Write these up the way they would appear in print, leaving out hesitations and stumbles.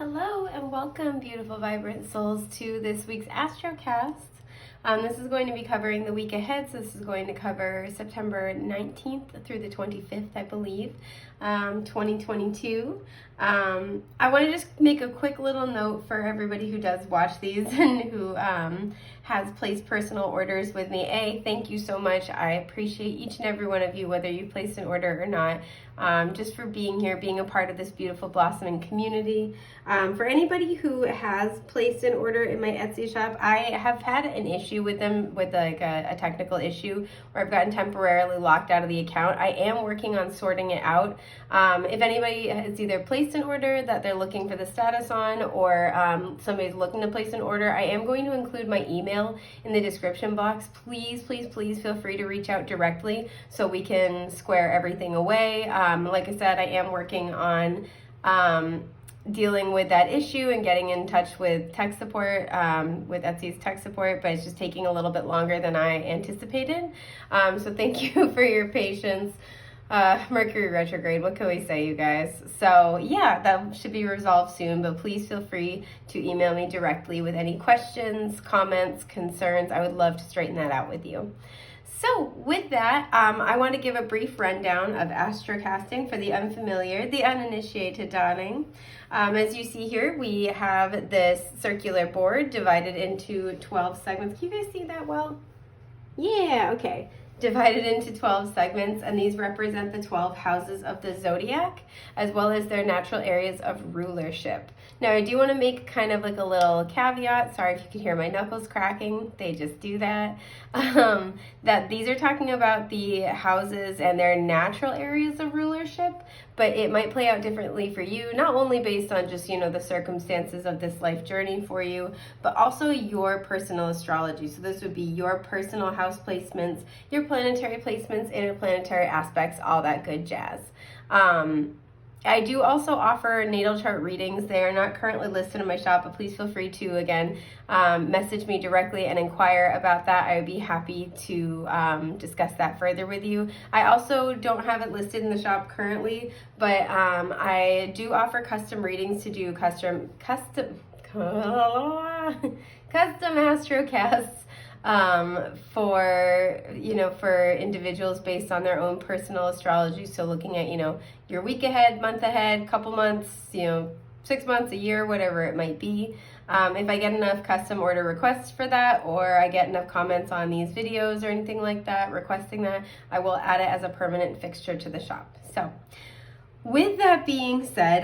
Hello and welcome, beautiful, vibrant souls, to this week's Astrocast. This is going to be covering the week ahead, so this is going to cover September 19th through the 25th, I believe, 2022. I want to just make a quick little note for everybody who does watch these and who has placed personal orders with me. Thank you so much. I appreciate each and every one of you, whether you placed an order or not, just for being here, being a part of this beautiful blossoming community. For anybody who has placed an order in my Etsy shop, I have had an issue with them, with like a technical issue where I've gotten temporarily locked out of the account. I am working on sorting it out. If anybody has either placed an order that they're looking for the status on, or somebody's looking to place an order, I am going to include my email in the description box. Please, please, please feel free to reach out directly so we can square everything away. Like I said, I am working on dealing with that issue and getting in touch with tech support, with Etsy's tech support, but it's just taking a little bit longer than I anticipated. So thank you for your patience. Mercury retrograde, what can we say, you guys? So yeah, that should be resolved soon, but please feel free to email me directly with any questions, comments, concerns. I would love to straighten that out with you. So with that, I want to give a brief rundown of astrocasting for the unfamiliar, the uninitiated, darling. As you see here, we have this circular board divided into 12 segments. Can you guys see that well? Yeah, okay. Divided into 12 segments, and these represent the 12 houses of the zodiac, as well as their natural areas of rulership. Now, I do want to make kind of like a little caveat. Sorry if you can hear my knuckles cracking. They just do that. That these are talking about the houses and their natural areas of rulership, but it might play out differently for you, not only based on just, the circumstances of this life journey for you, but also your personal astrology. So this would be your personal house placements, your planetary placements, interplanetary aspects, all that good jazz. I do also offer natal chart readings. They are not currently listed in my shop, but please feel free to, again, message me directly and inquire about that. I would be happy to discuss that further with you. I also don't have it listed in the shop currently, but I do offer custom readings to do custom astrocasts for individuals based on their own personal astrology. So looking at, your week ahead, month ahead, couple months, 6 months, a year, whatever it might be. If I get enough custom order requests for that, or I get enough comments on these videos or anything like that, requesting that, I will add it as a permanent fixture to the shop. So with that being said,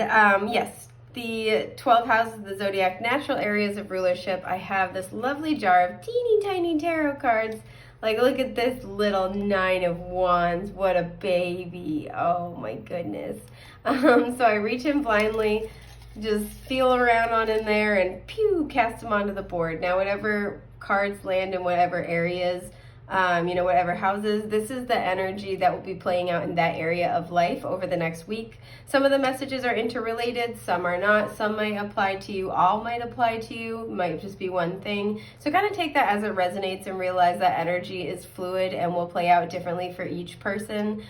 yes, the 12 houses of the zodiac, natural areas of rulership. I have this lovely jar of teeny tiny tarot cards. Like, look at this little 9 of Wands. What a baby. Oh my goodness. So I reach in blindly, just feel around on in there, and pew, cast them onto the board. Now, whatever cards land in whatever areas, whatever houses, this is the energy that will be playing out in that area of life over the next week. Some of the messages are interrelated, some are not. Some might apply to you, all might apply to you, might just be one thing. So kind of take that as it resonates and realize that energy is fluid and will play out differently for each person,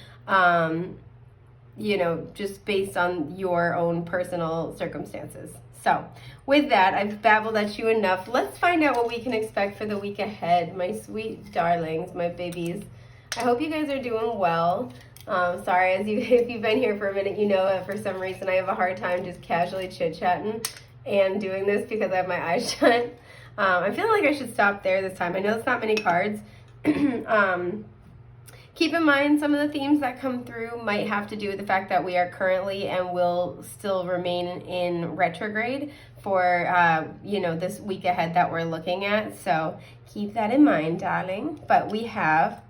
just based on your own personal circumstances. So with that, I've babbled at you enough. Let's find out what we can expect for the week ahead, my sweet darlings, my babies. I hope you guys are doing well. Sorry, if you've been here for a minute, for some reason I have a hard time just casually chit-chatting and doing this because I have my eyes shut. I'm feeling like I should stop there this time. I know it's not many cards. Keep in mind, some of the themes that come through might have to do with the fact that we are currently and will still remain in retrograde for, this week ahead that we're looking at. So keep that in mind, darling. But we have,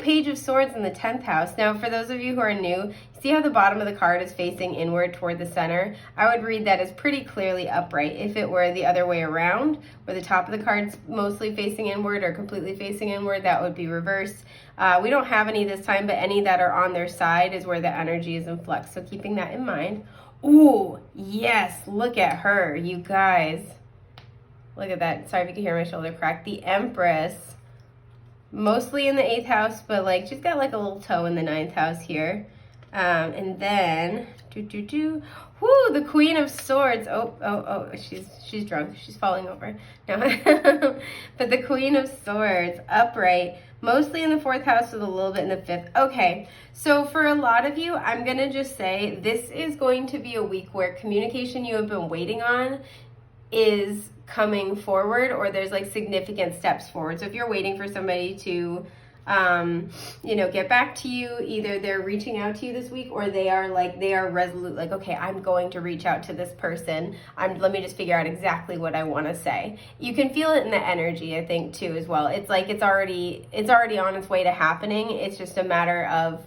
Page of Swords in the 10th house. Now, for those of you who are new, see how the bottom of the card is facing inward toward the center? I would read that as pretty clearly upright. If it were the other way around, where the top of the card's mostly facing inward or completely facing inward, that would be reversed. We don't have any this time, but any that are on their side is where the energy is in flux. So keeping that in mind. Ooh, yes, look at her, you guys. Look at that. Sorry if you can hear my shoulder crack. The Empress. Mostly in the 8th house, but she's got a little toe in the 9th house here. And then, whoo, the Queen of Swords. Oh, she's drunk. She's falling over. No. But the Queen of Swords, upright, mostly in the 4th house with a little bit in the 5th. Okay, so for a lot of you, I'm going to just say this is going to be a week where communication you have been waiting on is coming forward, or there's like significant steps forward. So if you're waiting for somebody to get back to you, either they're reaching out to you this week, or they are resolute, like, okay, I'm going to reach out to this person. Let me just figure out exactly what I want to say. You can feel it in the energy, I think, too, as well. It's like it's already on its way to happening. It's just a matter of,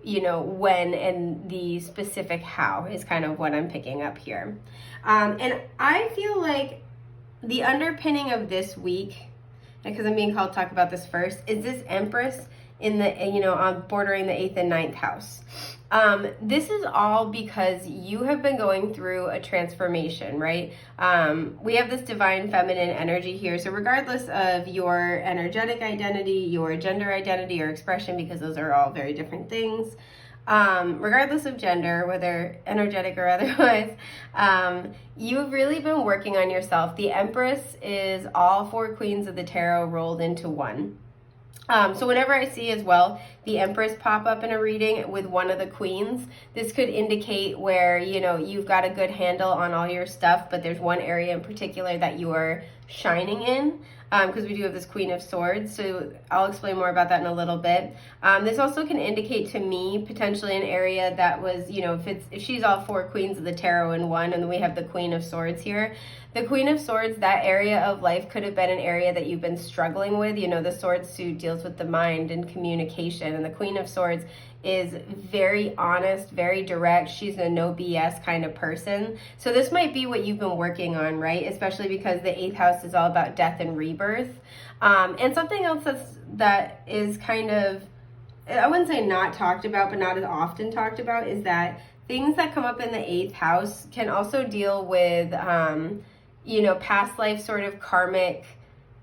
when, and the specific how is kind of what I'm picking up here. And I feel like the underpinning of this week, because I'm being called to talk about this first, is this Empress in the, bordering the 8th and 9th house. This is all because you have been going through a transformation, right? We have this divine feminine energy here. So regardless of your energetic identity, your gender identity or expression, because those are all very different things, regardless of gender, whether energetic or otherwise, you've really been working on yourself. The Empress is all 4 queens of the tarot rolled into one. So whenever I see as well the Empress pop up in a reading with one of the queens, this could indicate where, you've got a good handle on all your stuff, but there's one area in particular that you are shining in, because we do have this Queen of Swords. So I'll explain more about that in a little bit. This also can indicate to me potentially an area that was, if she's all 4 queens of the tarot in one, and then we have the Queen of Swords here. The Queen of Swords, that area of life could have been an area that you've been struggling with. The sword suit deals with the mind and communication, and the Queen of Swords is very honest, very direct. She's a no BS kind of person. So this might be what you've been working on, right? Especially because the 8th house is all about death and rebirth. And something else that is kind of, I wouldn't say not talked about, but not as often talked about, is that things that come up in the 8th house can also deal with, past life sort of karmic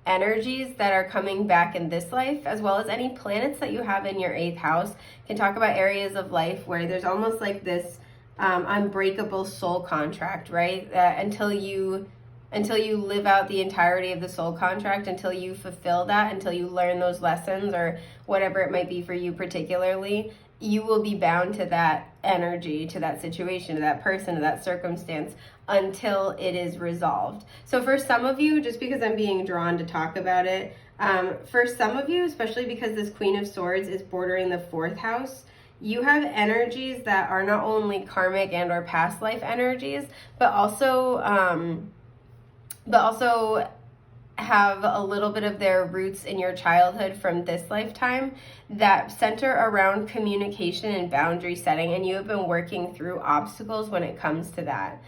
energies that are coming back in this life, as well as any planets that you have in your 8th house can talk about areas of life where there's almost like this unbreakable soul contract, right? Until you live out the entirety of the soul contract, until you fulfill that, until you learn those lessons or whatever it might be for you particularly, you will be bound to that energy, to that situation, to that person, to that circumstance until it is resolved. So for some of you, just because I'm being drawn to talk about it, for some of you, especially because this Queen of Swords is bordering the 4th house, you have energies that are not only karmic and or past life energies, but also have a little bit of their roots in your childhood from this lifetime that center around communication and boundary setting, and you have been working through obstacles when it comes to that.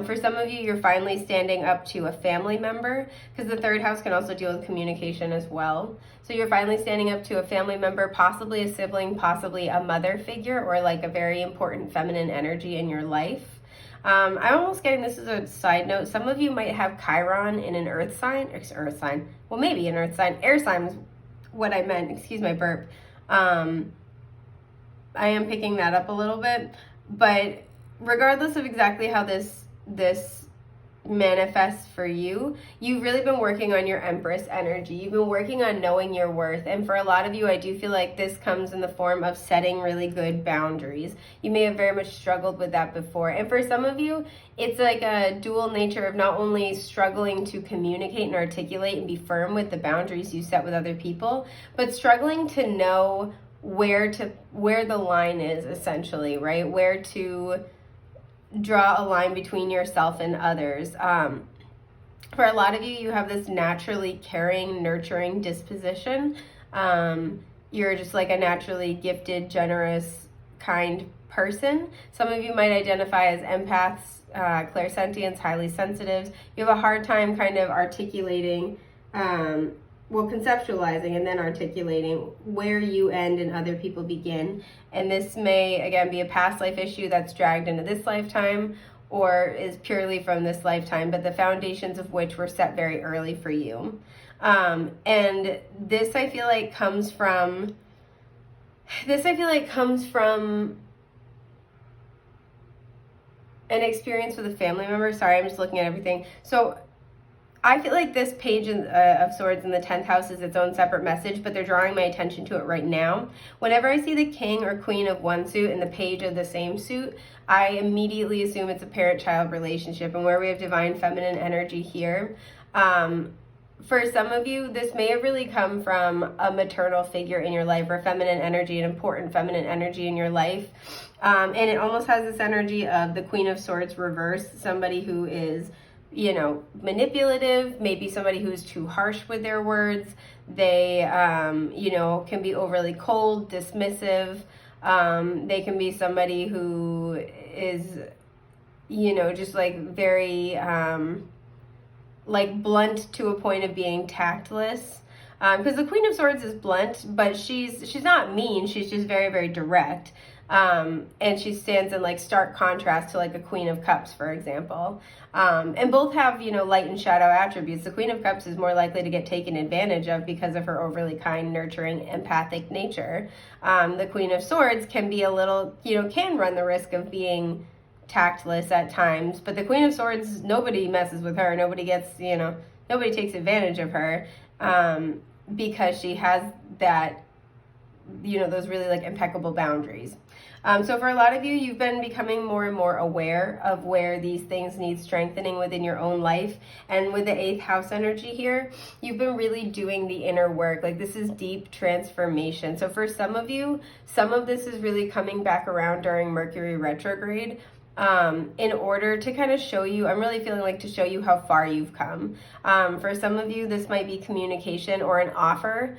For some of you, you're finally standing up to a family member, because the 3rd house can also deal with communication as well. So you're finally standing up to a family member, possibly a sibling, possibly a mother figure, or like a very important feminine energy in your life. I'm almost getting, this as a side note, some of you might have Chiron in an earth sign, well, maybe an earth sign. Air sign is what I meant, excuse my burp. I am picking that up a little bit, but regardless of exactly how this manifests for you, you've really been working on your Empress energy. You've been working on knowing your worth. And for a lot of you, I do feel like this comes in the form of setting really good boundaries. You may have very much struggled with that before. And for some of you, it's like a dual nature of not only struggling to communicate and articulate and be firm with the boundaries you set with other people, but struggling to know where the line is, essentially, right? Where to draw a line between yourself and others. For a lot of you, you have this naturally caring, nurturing disposition. You're just like a naturally gifted, generous, kind person. Some of you might identify as empaths, clairsentients, highly sensitives. You have a hard time kind of articulating, conceptualizing and then articulating where you end and other people begin. And this may, again, be a past life issue that's dragged into this lifetime, or is purely from this lifetime, but the foundations of which were set very early for you. And this, I feel like, comes from an experience with a family member. Sorry, I'm just looking at everything. So I feel like this page of Swords in the 10th house is its own separate message, but they're drawing my attention to it right now. Whenever I see the King or Queen of one suit and the Page of the same suit, I immediately assume it's a parent-child relationship. And where we have divine feminine energy here, for some of you, this may have really come from a maternal figure in your life, or feminine energy, an important feminine energy in your life. And it almost has this energy of the Queen of Swords reversed, somebody who is, you know, manipulative, maybe somebody who's too harsh with their words. They, you know, can be overly cold, dismissive. They can be somebody who is, you know, just like very, like blunt to a point of being tactless. Because the Queen of Swords is blunt, but she's not mean. She's just very, very direct. And she stands in like stark contrast to like a Queen of Cups, for example. And both have, you know, light and shadow attributes. The Queen of Cups is more likely to get taken advantage of because of her overly kind, nurturing, empathic nature. The Queen of Swords can be a little, you know, can run the risk of being tactless at times, but the Queen of Swords, nobody messes with her. Nobody gets, you know, nobody takes advantage of her, because she has that, you know, those really like impeccable boundaries. So for a lot of you, you've been becoming more and more aware of where these things need strengthening within your own life. And with the 8th house energy here, you've been really doing the inner work. Like, this is deep transformation. So for some of you, some of this is really coming back around during Mercury retrograde. In order to kind of show you, I'm really feeling like to show you how far you've come. For some of you, this might be communication or an offer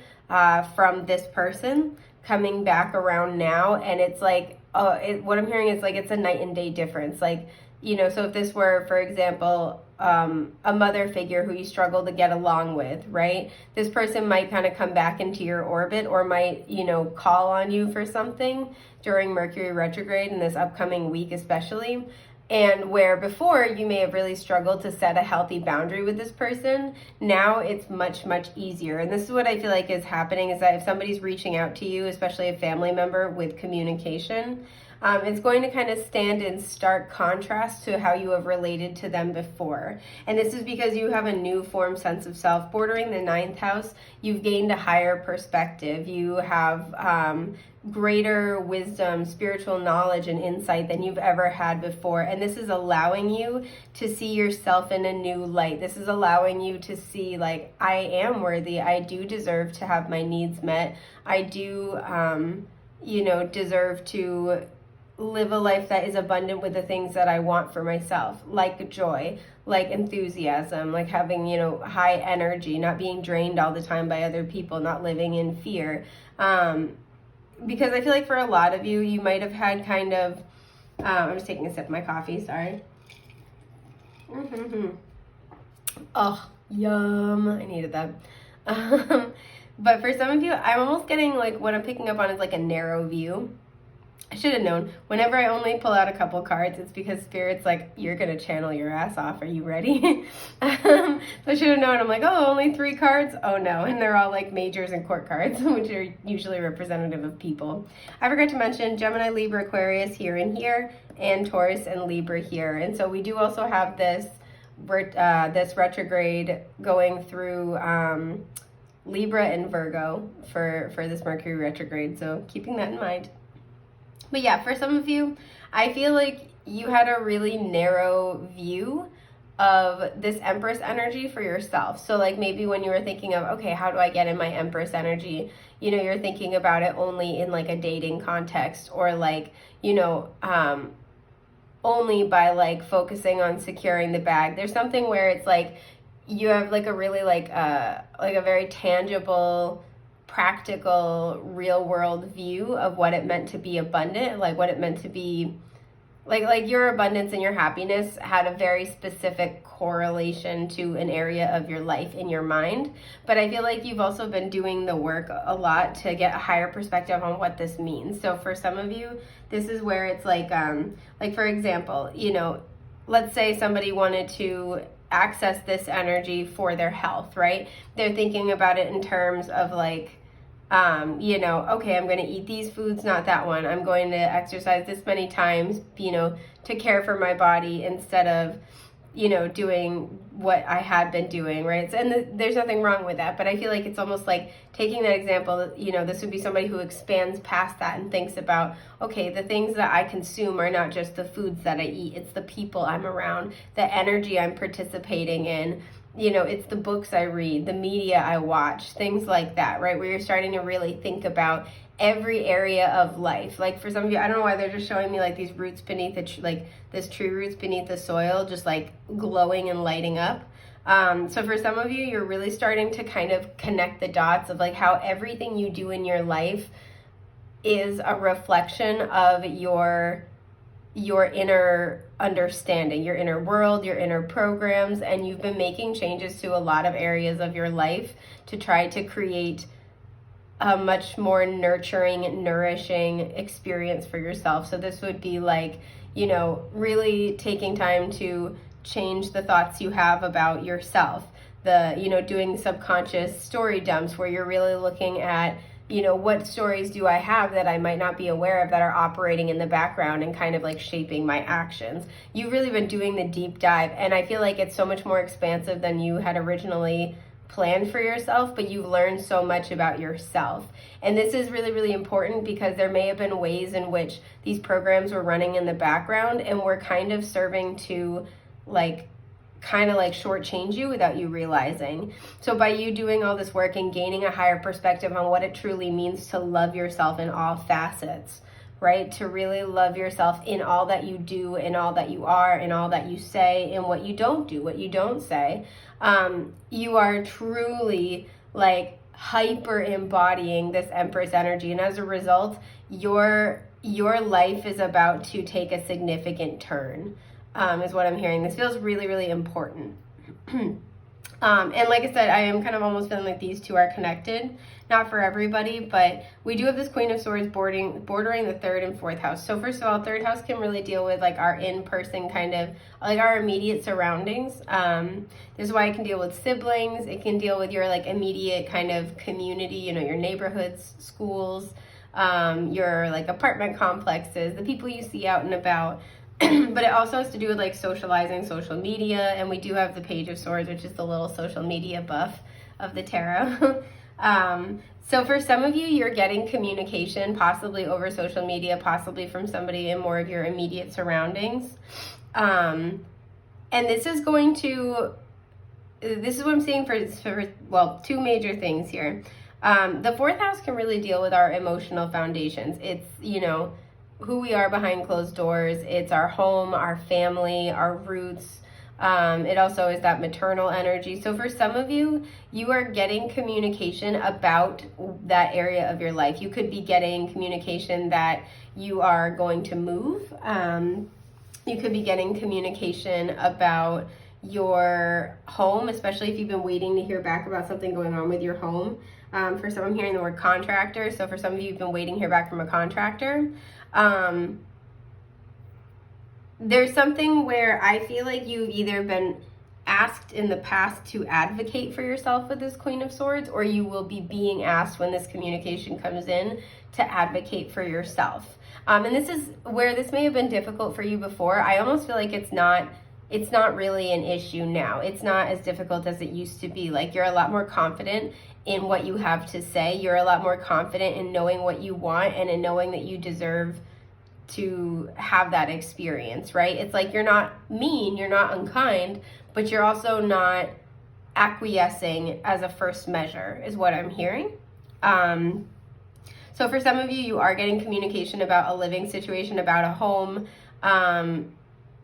from this person coming back around now. And it's like, what I'm hearing is like it's a night and day difference. Like, you know, so if this were, for example, a mother figure who you struggle to get along with, right? This person might kind of come back into your orbit, or might, you know, call on you for something during Mercury retrograde in this upcoming week especially. And where before you may have really struggled to set a healthy boundary with this person, now it's much, much easier. And this is what I feel like is happening, is that if somebody's reaching out to you, especially a family member with communication, it's going to kind of stand in stark contrast to how you have related to them before. And this is because you have a new formed sense of self. Bordering the 9th house, you've gained a higher perspective. You have greater wisdom, spiritual knowledge, and insight than you've ever had before. And this is allowing you to see yourself in a new light. This is allowing you to see, like, I am worthy. I do deserve to have my needs met. I do, you know, deserve to live a life that is abundant with the things that I want for myself, like joy, like enthusiasm, like having, you know, high energy, not being drained all the time by other people, not living in fear. Because I feel like for a lot of you, you might have had kind of, I'm just taking a sip of my coffee, sorry. Oh, yum, I needed that. But for some of you, I'm almost getting like, what I'm picking up on is like a narrow view. I should have known. Whenever I only pull out a couple cards, it's because Spirit's like, you're going to channel your ass off. Are you ready? So I should have known. I'm like, oh, only 3 cards? Oh, no. And they're all like majors and court cards, which are usually representative of people. I forgot to mention Gemini, Libra, Aquarius here and here, and Taurus and Libra here. And so we do also have this retrograde going through Libra and Virgo for this Mercury retrograde. So keeping that in mind. But yeah, for some of you, I feel like you had a really narrow view of this Empress energy for yourself. So like maybe when you were thinking of, okay, how do I get in my Empress energy? You know, you're thinking about it only in like a dating context, or like, you know, only by like focusing on securing the bag. There's something where it's like you have like a really like a very tangible, practical, real world view of what it meant to be abundant, like what it meant to be, like your abundance and your happiness had a very specific correlation to an area of your life in your mind. But I feel like you've also been doing the work a lot to get a higher perspective on what this means. So for some of you, this is where it's like for example, you know, let's say somebody wanted to access this energy for their health, right? They're thinking about it in terms of like, You know, okay, I'm going to eat these foods, not that one. I'm going to exercise this many times, you know, to care for my body instead of, you know, doing what I had been doing, right? So, and there's nothing wrong with that, but I feel like it's almost like taking that example, you know, this would be somebody who expands past that and thinks about, okay, the things that I consume are not just the foods that I eat, it's the people I'm around, the energy I'm participating in, you know, it's the books I read, the media I watch, things like that, right? Where you're starting to really think about every area of life. Like for some of you, I don't know why they're just showing me like these roots beneath the like this tree roots beneath the soil, just like glowing and lighting up. So for some of you, you're really starting to kind of connect the dots of like how everything you do in your life is a reflection of your inner understanding, your inner world, your inner programs, and you've been making changes to a lot of areas of your life to try to create a much more nurturing, nourishing experience for yourself. So this would be like, you know, really taking time to change the thoughts you have about yourself. You know, doing subconscious story dumps where you're really looking at, you know, what stories do I have that I might not be aware of that are operating in the background and kind of like shaping my actions. You've really been doing the deep dive, and I feel like it's so much more expansive than you had originally planned for yourself, but you've learned so much about yourself. And this is really, really important because there may have been ways in which these programs were running in the background and were kind of serving to like kind of like shortchange you without you realizing. So by you doing all this work and gaining a higher perspective on what it truly means to love yourself in all facets, right? To really love yourself in all that you do, in all that you are, in all that you say, and what you don't do, what you don't say. You are truly like hyper embodying this Empress energy. And as a result, your life is about to take a significant turn. Is what I'm hearing. This feels really, really important. And like I said, I am kind of almost feeling like these two are connected. Not for everybody, but we do have this Queen of Swords bordering the 3rd and 4th house. So first of all, 3rd house can really deal with like our in-person kind of, like our immediate surroundings. This is why it can deal with siblings. It can deal with your like immediate kind of community, you know, your neighborhoods, schools, your like apartment complexes, the people you see out and about. But it also has to do with like socializing, social media, and we do have the Page of Swords, which is the little social media buff of the tarot. So for some of you, you're getting communication, possibly over social media, possibly from somebody in more of your immediate surroundings. And this is what I'm seeing for well, two major things here. The 4th house can really deal with our emotional foundations. It's, you know, who we are behind closed doors. It's our home, our family, our roots. It also is that maternal energy. So for some of you, you are getting communication about that area of your life. You could be getting communication that you are going to move. You could be getting communication about your home, especially if you've been waiting to hear back about something going on with your home. For some, I'm hearing the word contractor. So for some of you, you've been waiting to hear back from a contractor. There's something where I feel like you've either been asked in the past to advocate for yourself with this Queen of Swords, or you will be being asked when this communication comes in to advocate for yourself. And this is where this may have been difficult for you before. I almost feel like it's not really an issue now. It's not as difficult as it used to be. Like you're a lot more confident in what you have to say. You're a lot more confident in knowing what you want and in knowing that you deserve to have that experience, right? It's like you're not mean, you're not unkind, but you're also not acquiescing as a first measure is what I'm hearing. So for some of you, you are getting communication about a living situation, about a home.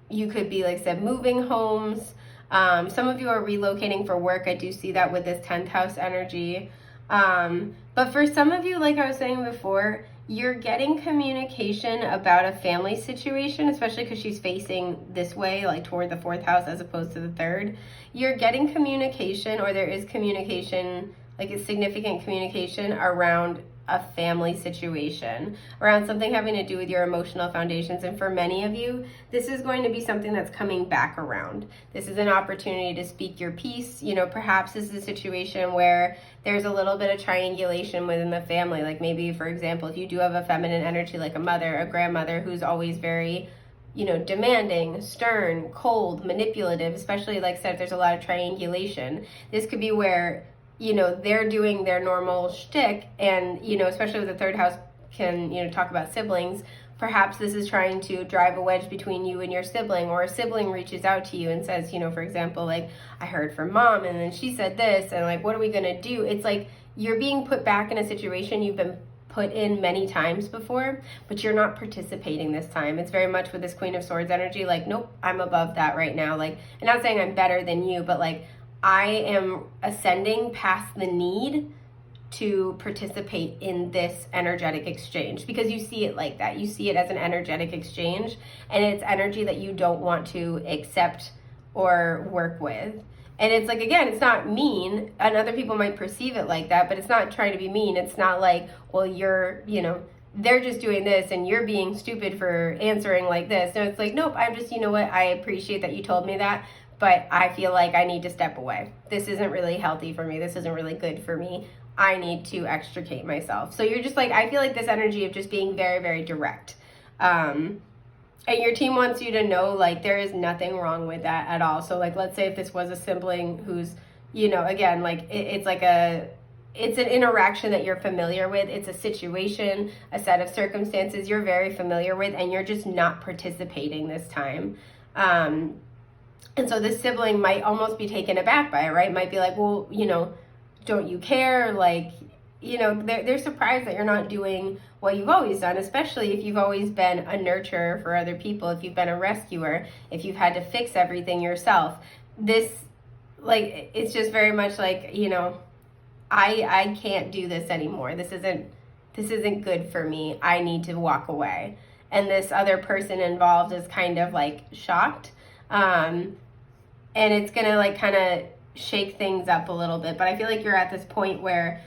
You could be, like I said, moving homes. Some of you are relocating for work. I do see that with this 10th house energy. But for some of you, like I was saying before, you're getting communication about a family situation, especially because she's facing this way, like toward the 4th house as opposed to the 3rd. You're getting communication, or there is communication, like a significant communication around a family situation, around something having to do with your emotional foundations. And for many of you, this is going to be something that's coming back around. This is an opportunity to speak your piece. You know, perhaps this is a situation where there's a little bit of triangulation within the family. Like maybe, for example, if you do have a feminine energy, like a mother, a grandmother who's always very, you know, demanding, stern, cold, manipulative, especially like I said, if there's a lot of triangulation. This could be where, you know, they're doing their normal shtick, and, you know, especially with the third house can, you know, talk about siblings. Perhaps this is trying to drive a wedge between you and your sibling, or a sibling reaches out to you and says, you know, for example, like, I heard from mom and then she said this, and like, what are we gonna do? It's like you're being put back in a situation you've been put in many times before, but you're not participating this time. It's very much with this Queen of Swords energy, like, nope, I'm above that right now. Like, I'm not saying I'm better than you, but like, I am ascending past the need to participate in this energetic exchange, because you see it like that. You see it as an energetic exchange, and it's energy that you don't want to accept or work with. And it's like, again, it's not mean, and other people might perceive it like that, but it's not trying to be mean. It's not like, well, you're, you know, they're just doing this and you're being stupid for answering like this. No, it's like, nope, I'm just, you know what, I appreciate that you told me that, but I feel like I need to step away. This isn't really healthy for me. This isn't really good for me. I need to extricate myself. So you're just like, I feel like this energy of just being very, very direct. And your team wants you to know, like, there is nothing wrong with that at all. So, like, let's say if this was a sibling who's, you know, again, like, it's like it's an interaction that you're familiar with. It's a situation, a set of circumstances you're very familiar with, and you're just not participating this time. And so this sibling might almost be taken aback by it, right? Might be like, well, you know, don't you care? Like, you know, they're surprised that you're not doing what you've always done, especially if you've always been a nurturer for other people, if you've been a rescuer, if you've had to fix everything yourself. This, like, it's just very much like, you know, I can't do this anymore. This isn't good for me. I need to walk away. And this other person involved is kind of like shocked. And it's gonna like kind of shake things up a little bit. But I feel like you're at this point where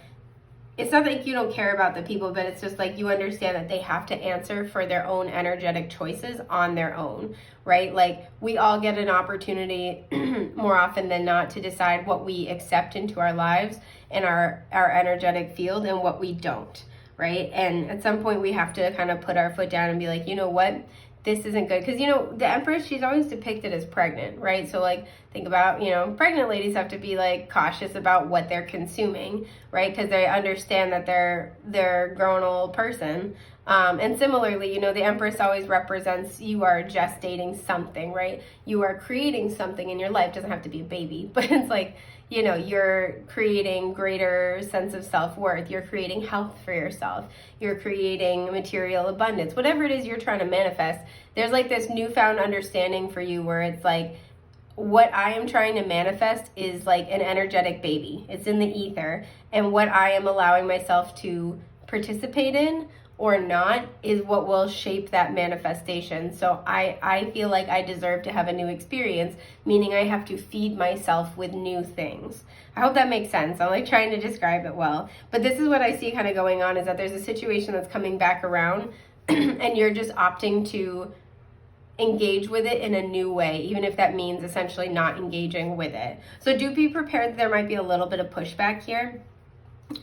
it's not like you don't care about the people, but it's just like you understand that they have to answer for their own energetic choices on their own, right? Like, we all get an opportunity more often than not to decide what we accept into our lives and our energetic field and what we don't, right? And at some point we have to kind of put our foot down and be like, you know what? This isn't good. Because, you know, the Empress, she's always depicted as pregnant, right? So, like, think about, you know, pregnant ladies have to be, like, cautious about what they're consuming, right? Because they understand that they're a grown old person. And similarly, you know, the Empress always represents you are gestating something, right? You are creating something in your life. It doesn't have to be a baby, but it's like, you know, you're creating greater sense of self-worth. You're creating health for yourself. You're creating material abundance. Whatever it is you're trying to manifest, there's like this newfound understanding for you where it's like, what I am trying to manifest is like an energetic baby. It's in the ether. And what I am allowing myself to participate in or not is what will shape that manifestation. So I feel like I deserve to have a new experience, meaning I have to feed myself with new things. I hope that makes sense. I'm like trying to describe it well. But this is what I see kind of going on, is that there's a situation that's coming back around and you're just opting to engage with it in a new way, even if that means essentially not engaging with it. So do be prepared that there might be a little bit of pushback here.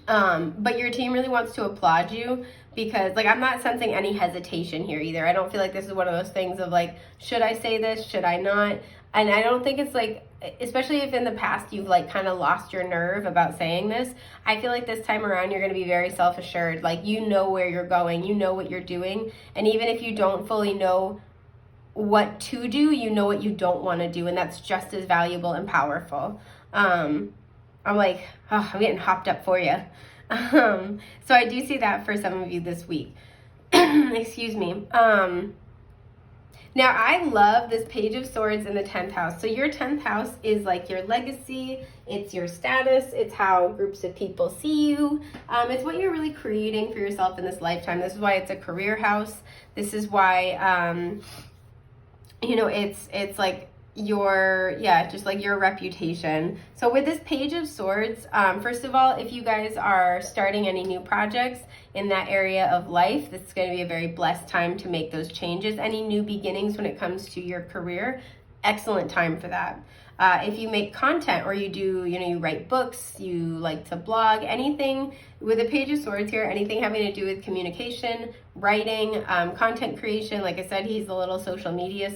But your team really wants to applaud you, because like I'm not sensing any hesitation here either. I don't feel like this is one of those things of like, should I say this? Should I not? And I don't think it's like, especially if in the past you've like kind of lost your nerve about saying this, I feel like this time around you're going to be very self-assured. Like, you know where you're going, you know what you're doing. And even if you don't fully know what to do, you know what you don't want to do. And that's just as valuable and powerful. I'm like, oh, I'm getting hopped up for you. So I do see that for some of you this week. Excuse me. Now, I love this Page of Swords in the 10th house. So your 10th house is like your legacy. It's your status. It's how groups of people see you. It's what you're really creating for yourself in this lifetime. This is why it's a career house. This is why, you know, it's like just like your reputation. So with this Page of Swords, first of all, if you guys are starting any new projects in that area of life, this is going to be a very blessed time to make those changes. Any new beginnings when it comes to your career, excellent time for that. If you make content or you do, you write books, you like to blog, anything with the Page of Swords here, anything having to do with communication, writing, content creation. Like I said, he's the little social media,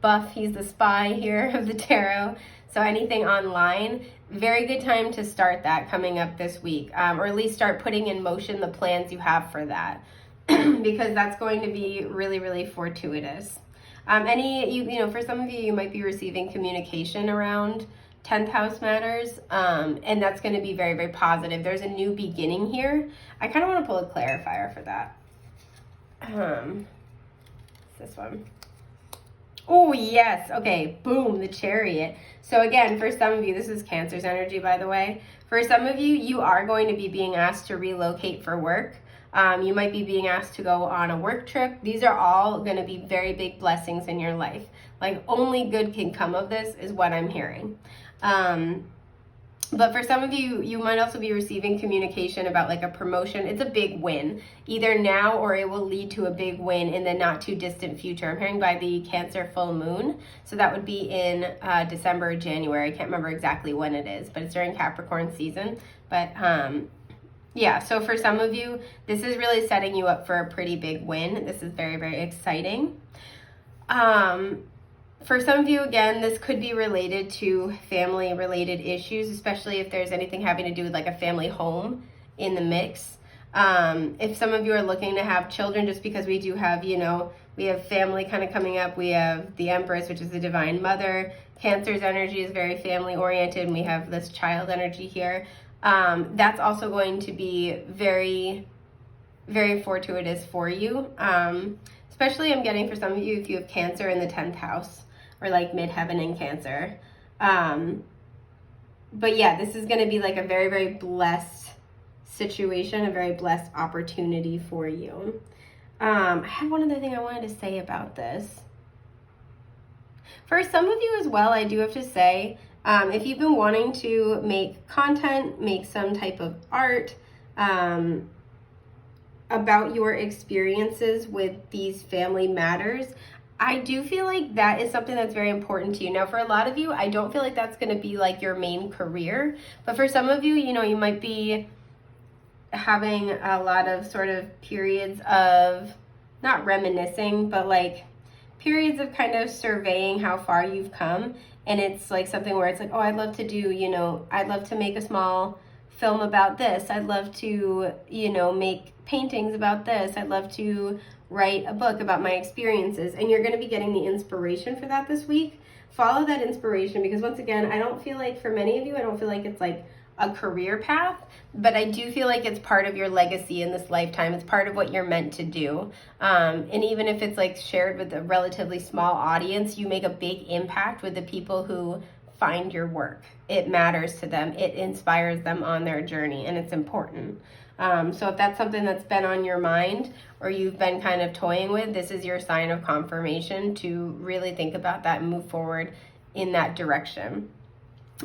buff. He's the spy here of the tarot. So anything online, very good time to start that coming up this week, or at least start putting in motion the plans you have for that, because that's going to be really, really fortuitous. For some of you, you might be receiving communication around 10th house matters, and that's going to be very, very positive. There's a new beginning here. I kind of want to pull a clarifier for that. This one. Oh, yes. Okay. Boom. The Chariot. So again, for some of you, this is Cancer's energy, by the way. For some of you, you are going to be being asked to relocate for work. You might be being asked to go on a work trip. These are all going to be very big blessings in your life. Like, only good can come of this is what I'm hearing. But for some of you, you might also be receiving communication about like a promotion. It's a big win, either now or it will lead to a big win in the not too distant future. I'm hearing by the Cancer full moon. So that would be in December or January. I can't remember exactly when it is, but it's during Capricorn season. But yeah, so for some of you, this is really setting you up for a pretty big win. This is very, very exciting. For some of you, again, this could be related to family-related issues, especially if there's anything having to do with like a family home in the mix. If some of you are looking to have children, just because we do have, we have family kind of coming up. We have the Empress, which is the divine mother. Cancer's energy is very family-oriented, and we have this child energy here. That's also going to be very, very fortuitous for you. Especially I'm getting for some of you if you have Cancer in the 10th house or like midheaven in Cancer. But yeah, this is going to be like a very, very blessed situation, a very blessed opportunity for you. I had one other thing I wanted to say about this. For some of you as well, I do have to say, if you've been wanting to make content, make some type of art, about your experiences with these family matters, I do feel like that is something that's very important to you. Now, for a lot of you, I don't feel like that's going to be like your main career, but for some of you, you might be having a lot of sort of periods of not reminiscing, but like periods of kind of surveying how far you've come. And it's like something where it's like, oh, I'd love to do, I'd love to make a small film about this. I'd love to, make paintings about this. I'd love to write a book about my experiences. And you're going to be getting the inspiration for that this week. Follow that inspiration, because once again, I don't feel like, for many of you, I don't feel like it's like a career path, but I do feel like it's part of your legacy in this lifetime. It's part of what you're meant to do. And even if it's like shared with a relatively small audience, you make a big impact with the people who find your work. It matters to them. It inspires them on their journey, and it's important. So if that's something that's been on your mind or you've been kind of toying with, this is your sign of confirmation to really think about that and move forward in that direction.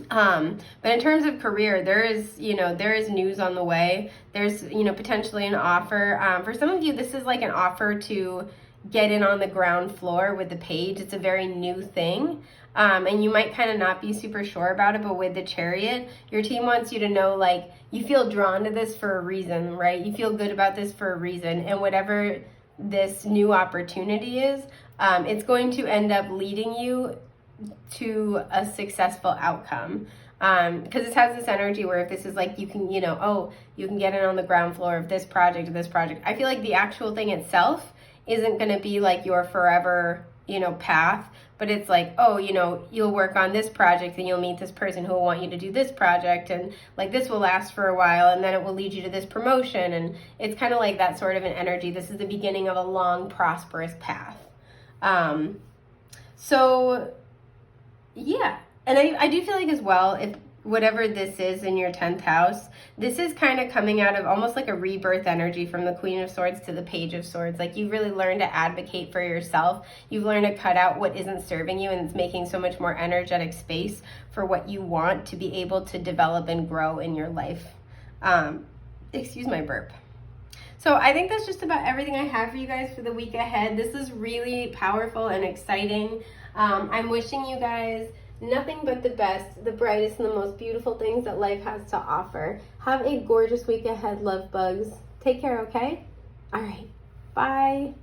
But in terms of career, there is news on the way. There's, potentially an offer. For some of you, this is like an offer to get in on the ground floor with the Page. It's a very new thing. And you might kind of not be super sure about it, but with the Chariot, your team wants you to know, like, you feel drawn to this for a reason, right? You feel good about this for a reason. And whatever this new opportunity is, it's going to end up leading you to a successful outcome. Because this has this energy where if this is like, you can, you can get in on the ground floor of this project or this project. I feel like the actual thing itself isn't going to be like your forever, path, but it's like, oh, you'll work on this project and you'll meet this person who will want you to do this project, and like this will last for a while, and then it will lead you to this promotion, and it's kind of like that sort of an energy. This is the beginning of a long, prosperous path. So yeah, and I do feel like as well, if whatever this is in your 10th house, this is kind of coming out of almost like a rebirth energy from the Queen of Swords to the Page of Swords. Like, you've really learned to advocate for yourself. You've learned to cut out what isn't serving you, and it's making so much more energetic space for what you want to be able to develop and grow in your life. Excuse my burp. So I think that's just about everything I have for you guys for the week ahead. This is really powerful and exciting. I'm wishing you guys nothing but the best, the brightest, and the most beautiful things that life has to offer. Have a gorgeous week ahead, love bugs. Take care, okay? All right. Bye.